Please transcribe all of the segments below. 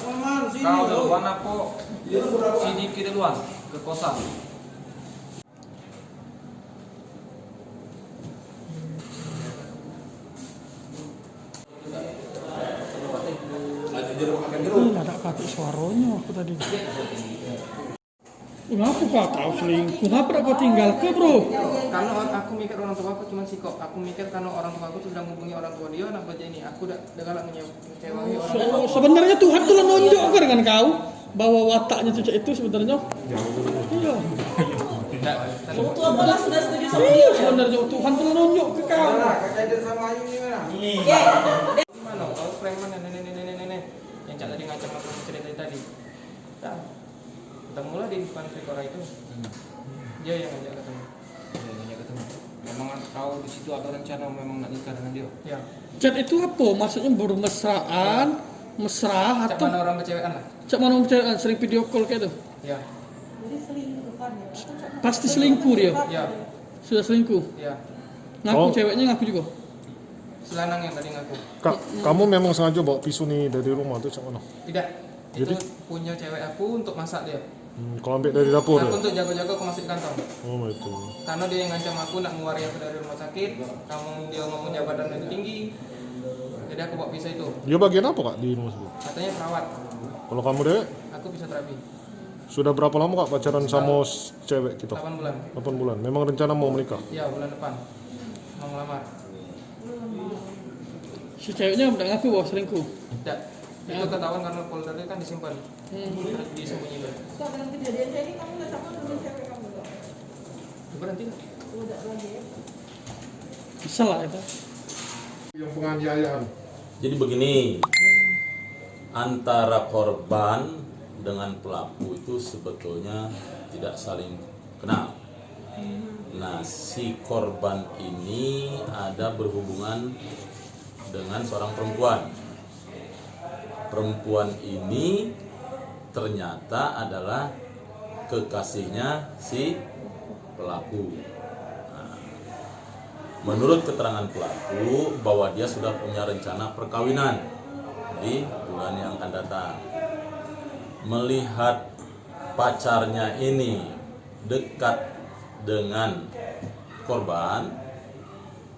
Kau duluan apa? Si Diki duluan ke kosan. Ada pakai suaranya aku tadi. Kenapa kau tahu selingkuh? Kenapa kau tinggal ke bro? Karena aku mikir orang tua aku cuma sikok. Aku mikir karena orang tua aku sudah menghubungi orang tua dia, nak baca ini. Aku udah galak mengecewakan orang tua. Sebenarnya Tuhan telah nunjuk dengan kau bahwa wataknya cucu itu sebenarnya. Iya. Tua pula sudah setuju sama Iya dia. sebenarnya Tuhan telah nunjuk ke kau. Gimana? Kau preman nenek yang cak tadi ngacam aku cerita tadi. Dah. Ketemulah di depan Trikora itu. Dia yang ngajak ketemu. Memang kau di situ ada rencana memang nak nikah dengan dia? Ya. Chat itu apa? Maksudnya bermesraan, mesra Cak atau mana orang bercewekan lah? cak mana percayaan sering video call kayak itu? Ya. Jadi selingkuh kan ya? Pasti selingkuh dia. Ya. Sudah selingkuh. Ya. Ngaku Oh. ceweknya ngaku juga. Selanang yang tadi ngaku. Kak, kamu memang sengaja bawa pisau nih dari rumah tuh cak mana? Tidak. Itu Jadi? punya cewek aku untuk masak dia. Kalau ambil dari dapur Aku ya? untuk jaga-jaga aku masuk di kantong. Oh itu. Karena dia yang ngancam aku nak mengeluarkan aku dari rumah sakit. Kamu dia ngomong jabatan lebih tinggi. Jadi aku bawa pisau itu. Dia bagian apa kak di rumah sakit? Katanya perawat. Kalau kamu deh, Aku bisa terapi. sudah berapa lama kak pacaran sama cewek kita? 8 bulan. 8 bulan. Memang rencana mau menikah? Ya bulan depan. Mau ngelamar. Si ceweknya udah ngaku bahwa selingkuh. Tidak. Itu ketahuan karena folder itu kan disimpan. Terus disembunyikan. So, dengan kejadian ini kamu udah sama dengan cewek kamu nggak? Berhenti lah. Udah lagi ya? Bisa lah itu. Yang penganiayaan. Jadi begini, antara korban dengan pelaku itu sebetulnya tidak saling kenal. Nah, si korban ini ada berhubungan dengan seorang perempuan. Perempuan ini ternyata adalah kekasihnya si pelaku. Nah, menurut keterangan pelaku bahwa dia sudah punya rencana perkawinan di bulan yang akan datang. Melihat pacarnya ini dekat dengan korban,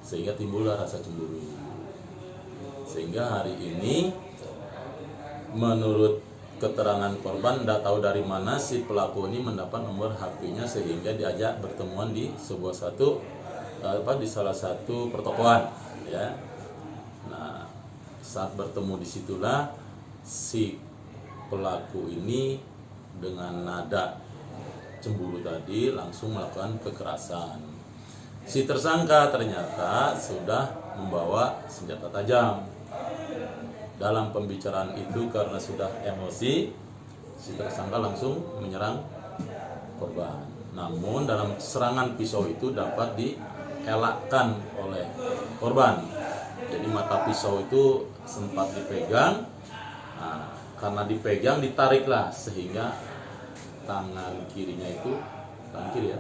sehingga timbullah rasa cemburu. Sehingga hari ini menurut keterangan korban, tidak tahu dari mana si pelaku ini mendapat nomor HP-nya sehingga diajak bertemuan di di salah satu pertokoan, ya. Nah, saat bertemu disitulah si pelaku ini dengan nada cemburu tadi langsung melakukan kekerasan. Si tersangka ternyata sudah membawa senjata tajam. Dalam pembicaraan itu karena sudah emosi, si tersangka langsung menyerang korban. Namun dalam serangan pisau itu dapat dielakkan oleh korban. Jadi mata pisau itu sempat dipegang. Nah, karena dipegang ditariklah sehingga tangan kirinya itu, tangan kiri ya,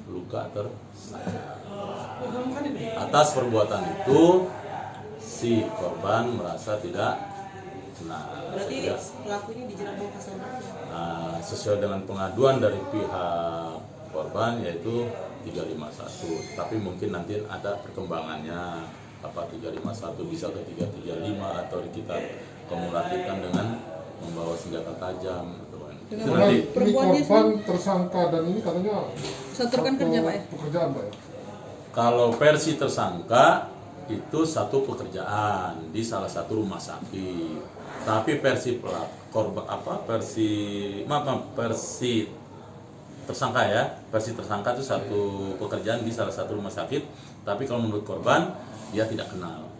luka tersayat. Atas perbuatan itu si korban merasa tidak senang. Berarti pelaku ini dijerat dengan pasal berapa? Sesuai dengan pengaduan dari pihak korban yaitu 351. Tapi mungkin nanti ada perkembangannya, apa 351 bisa ke 335 atau kita kumulatifkan dengan membawa senjata tajam. Itu nanti. Ini korban tersangka dan ini katanya Satu rekan kerja Pak ya? pekerjaan Pak ya? Kalau versi tersangka itu satu pekerjaan di salah satu rumah sakit. Tapi versi korban versi tersangka ya, versi tersangka itu satu pekerjaan di salah satu rumah sakit. Tapi kalau menurut korban dia tidak kenal.